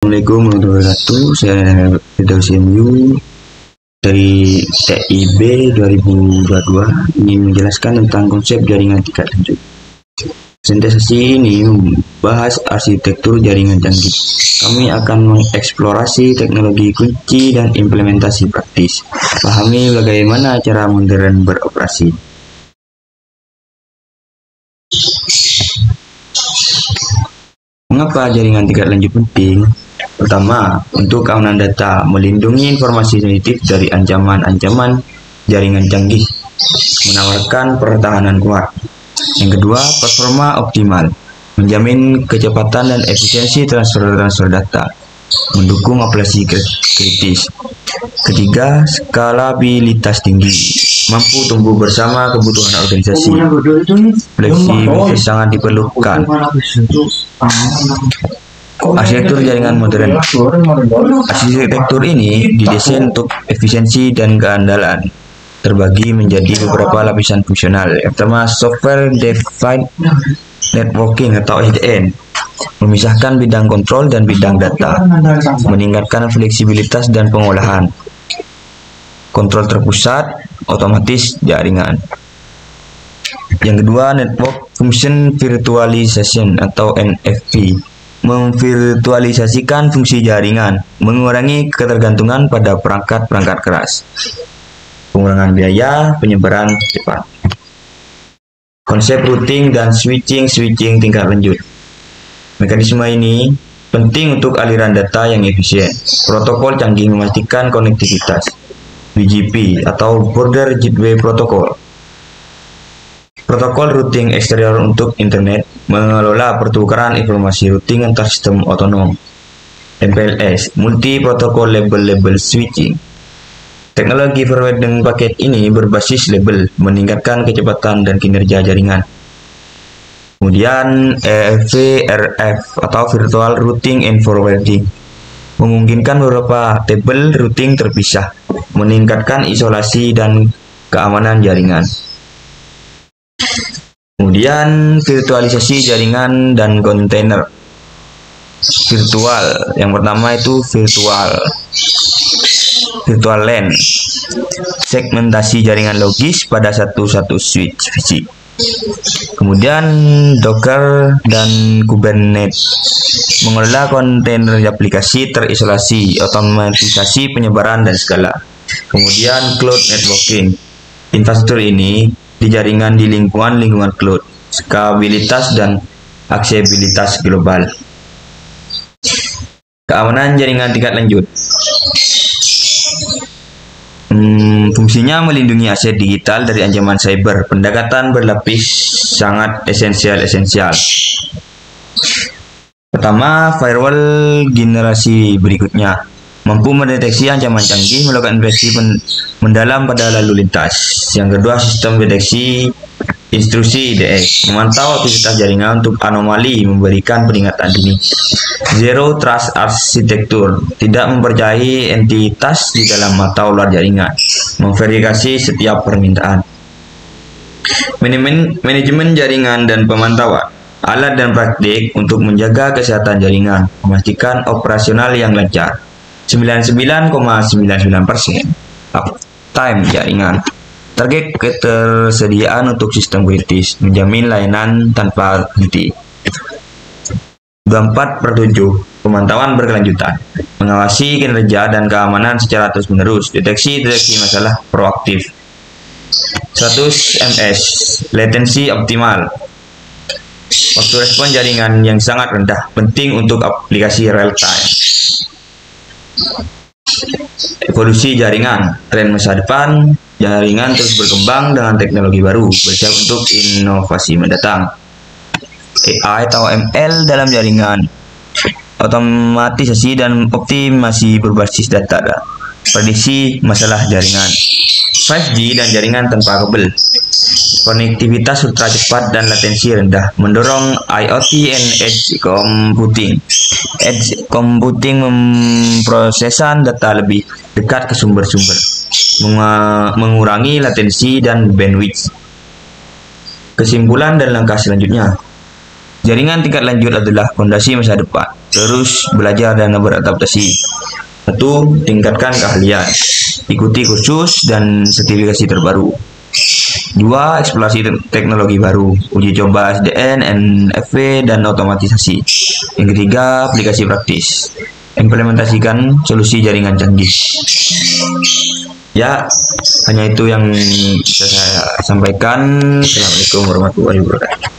Assalamualaikum warahmatullahi wabarakatuh. Saya Firdaus MU dari TIB 2022 ingin menjelaskan tentang konsep jaringan tingkat lanjut. Presentasi ini membahas arsitektur jaringan canggih. Kami akan mengeksplorasi teknologi kunci dan implementasi praktis. Pahami bagaimana cara modern beroperasi. Mengapa jaringan tingkat lanjut penting? Pertama, untuk keamanan data, melindungi informasi sensitif dari ancaman-ancaman jaringan canggih, menawarkan pertahanan kuat. Yang kedua, performa optimal, menjamin kecepatan dan efisiensi transfer data, mendukung aplikasi kritis. Ketiga, skalabilitas tinggi, mampu tumbuh bersama kebutuhan organisasi. Fleksibilitas sangat diperlukan. Arsitektur jaringan modern. Arsitektur ini didesain untuk efisiensi dan keandalan, terbagi menjadi beberapa lapisan fungsional. Yang pertama, Software Defined Networking atau SDN, memisahkan bidang kontrol dan bidang data, meningkatkan fleksibilitas dan pengolahan. Kontrol terpusat, otomatis jaringan. Yang kedua, Network Function Virtualization atau NFV, memvirtualisasikan fungsi jaringan, mengurangi ketergantungan pada perangkat-perangkat keras, pengurangan biaya, penyebaran cepat. Konsep routing dan switching tingkat lanjut. Mekanisme ini penting untuk aliran data yang efisien. Protokol canggih memastikan konektivitas. BGP atau Border Gateway Protocol. Protokol routing eksterior untuk internet, mengelola pertukaran informasi routing antar sistem otonom. MPLS, Multi Protocol Label Switching. Teknologi forwarding paket ini berbasis label, meningkatkan kecepatan dan kinerja jaringan. Kemudian VRF atau Virtual Routing and Forwarding, memungkinkan beberapa tabel routing terpisah, meningkatkan isolasi dan keamanan jaringan. Kemudian virtualisasi jaringan dan kontainer virtual. Yang pertama itu virtual LAN, segmentasi jaringan logis pada satu switch fisik. Kemudian Docker dan Kubernetes, mengelola kontainer aplikasi terisolasi, otomatisasi penyebaran dan skala. Kemudian cloud networking, infrastruktur ini di jaringan di lingkungan cloud, skabilitas dan aksesibilitas global. Keamanan jaringan tingkat lanjut. Fungsinya melindungi aset digital dari ancaman cyber. Pendekatan berlapis sangat esensial. Pertama, firewall generasi berikutnya mampu mendeteksi ancaman canggih, melakukan investigasi mendalam pada lalu lintas. Yang kedua, sistem deteksi instruksi IDS, memantau aktivitas jaringan untuk anomali, memberikan peringatan dini. Zero Trust Architecture, tidak mempercayai entitas di dalam atau luar jaringan, memverifikasi setiap permintaan. Manajemen jaringan dan pemantauan, alat dan praktik untuk menjaga kesehatan jaringan, memastikan operasional yang lancar. 99,99% uptime jaringan. Target ketersediaan untuk sistem kritis, menjamin layanan tanpa henti. 24/7 pemantauan berkelanjutan, mengawasi kinerja dan keamanan secara terus-menerus. Deteksi masalah proaktif. 100 ms, latency optimal, waktu respon jaringan yang sangat rendah, penting untuk aplikasi real time. Evolusi jaringan, tren masa depan, jaringan terus berkembang dengan teknologi baru, bersiap untuk inovasi mendatang. AI atau ML dalam jaringan, otomatisasi dan optimasi berbasis data, prediksi masalah jaringan. 5G dan jaringan tanpa kabel, konektivitas ultra cepat dan latensi rendah, mendorong IoT and edge computing. Edge computing memprosesan data lebih dekat ke sumber-sumber, mengurangi latensi dan bandwidth. Kesimpulan dan langkah selanjutnya. Jaringan tingkat lanjut adalah fondasi masa depan. Terus belajar dan beradaptasi. 1. Tingkatkan keahlian. Ikuti kursus dan sertifikasi terbaru. 2. Eksplorasi teknologi baru. Uji coba SDN, NFV, dan otomatisasi. Yang ketiga, aplikasi praktis. Implementasikan solusi jaringan canggih. Ya, hanya itu yang bisa saya sampaikan. Assalamualaikum warahmatullahi wabarakatuh.